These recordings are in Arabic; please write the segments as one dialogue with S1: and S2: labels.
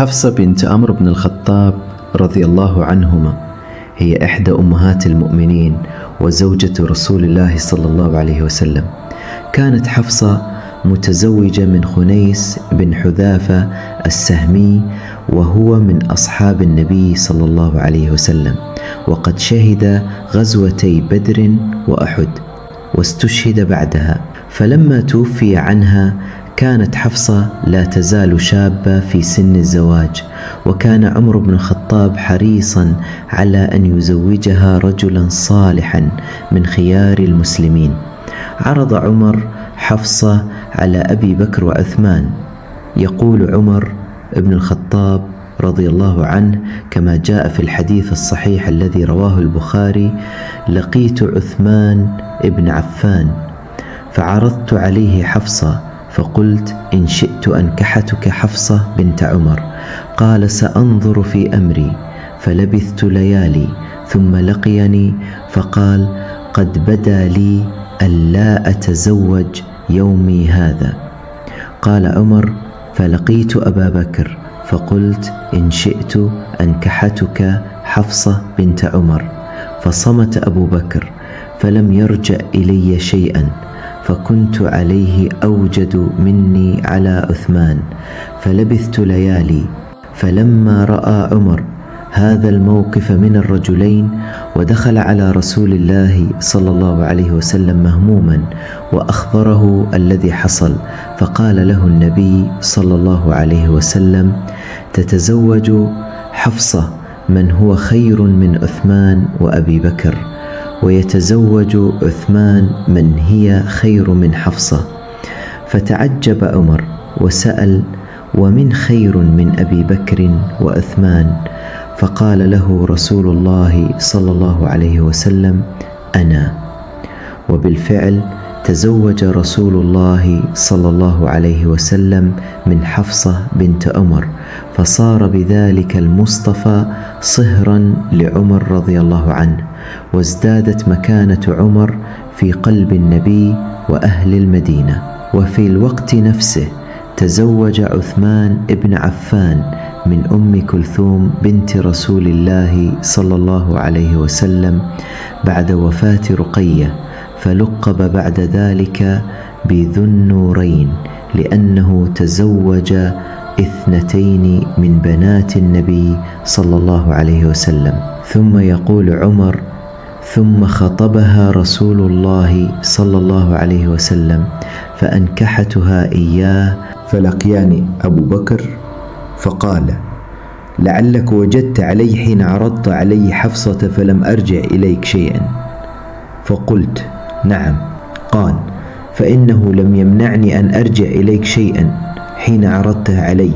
S1: حفصة بنت عمرو بن الخطاب رضي الله عنهما هي إحدى أمهات المؤمنين وزوجة رسول الله صلى الله عليه وسلم. كانت حفصة متزوجة من خنيس بن حذافة السهمي، وهو من أصحاب النبي صلى الله عليه وسلم، وقد شهد غزوتي بدر وأحد واستشهد بعدها. فلما توفي عنها كانت حفصة لا تزال شابة في سن الزواج، وكان عمر بن الخطاب حريصا على أن يزوجها رجلا صالحا من خيار المسلمين. عرض عمر حفصة على أبي بكر وعثمان. يقول عمر بن الخطاب رضي الله عنه كما جاء في الحديث الصحيح الذي رواه البخاري: لقيت عثمان بن عفان فعرضت عليه حفصة فقلت: إن شئت أنكحتك حفصة بنت عمر. قال: سأنظر في أمري. فلبثت ليالي ثم لقيني فقال: قد بدا لي ألا أتزوج يومي هذا. قال عمر: فلقيت أبا بكر فقلت: إن شئت أنكحتك حفصة بنت عمر. فصمت أبو بكر فلم يرجع إلي شيئا، فكنت عليه أوجد مني على عثمان. فلبثت ليالي، فلما رأى عمر هذا الموقف من الرجلين ودخل على رسول الله صلى الله عليه وسلم مهموما وأخبره الذي حصل، فقال له النبي صلى الله عليه وسلم: تتزوج حفصة من هو خير من عثمان وأبي بكر، ويتزوج عثمان من هي خير من حفصة. فتعجب عمر وسأل: ومن خير من أبي بكر وعثمان؟ فقال له رسول الله صلى الله عليه وسلم: أنا. وبالفعل تزوج رسول الله صلى الله عليه وسلم من حفصة بنت عمر، فصار بذلك المصطفى صهرا لعمر رضي الله عنه، وازدادت مكانة عمر في قلب النبي وأهل المدينة. وفي الوقت نفسه تزوج عثمان بن عفان من أم كلثوم بنت رسول الله صلى الله عليه وسلم بعد وفاة رقية، فلقب بعد ذلك بذو النورين لأنه تزوج 2 من بنات النبي صلى الله عليه وسلم. ثم يقول عمر: ثم خطبها رسول الله صلى الله عليه وسلم فأنكحتها إياه. فلقياني أبو بكر فقال: لعلك وجدت علي حين عرضت علي حفصة فلم أرجع إليك شيئا. فقلت: نعم. قال: فإنه لم يمنعني أن أرجع إليك شيئا حين عرضتها علي،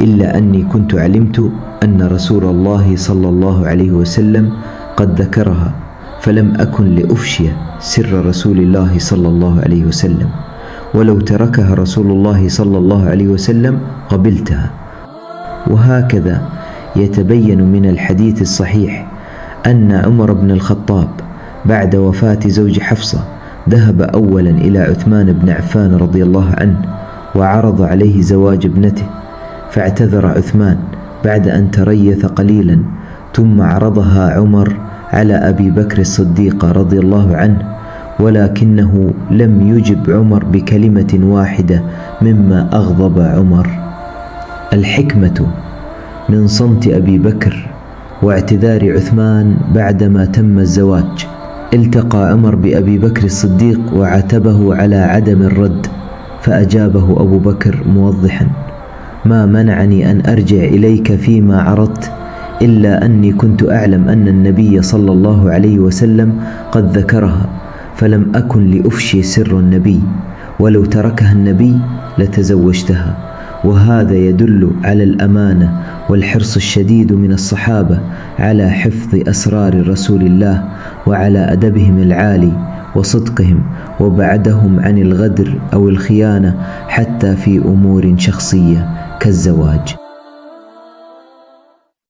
S1: إلا أني كنت علمت أن رسول الله صلى الله عليه وسلم قد ذكرها، فلم أكن لأفشي سر رسول الله صلى الله عليه وسلم، ولو تركها رسول الله صلى الله عليه وسلم قبلتها. وهكذا يتبين من الحديث الصحيح أن عمر بن الخطاب بعد وفاة زوج حفصة ذهب أولا إلى عثمان بن عفان رضي الله عنه وعرض عليه زواج ابنته، فاعتذر عثمان بعد أن تريث قليلا، ثم عرضها عمر على أبي بكر الصديق رضي الله عنه، ولكنه لم يجب عمر بكلمة واحدة مما أغضب عمر. الحكمة من صمت أبي بكر واعتذار عثمان بعدما تم الزواج. التقى عمر بأبي بكر الصديق وعاتبه على عدم الرد، فأجابه أبو بكر موضحا: ما منعني أن أرجع إليك فيما عرضت، إلا أني كنت أعلم أن النبي صلى الله عليه وسلم قد ذكرها، فلم أكن لأفشي سر النبي، ولو تركها النبي لتزوجتها. وهذا يدل على الأمانة والحرص الشديد من الصحابة على حفظ أسرار رسول الله، وعلى أدبهم العالي وصدقهم، وبعدهم عن الغدر أو الخيانة حتى في أمور شخصية كالزواج.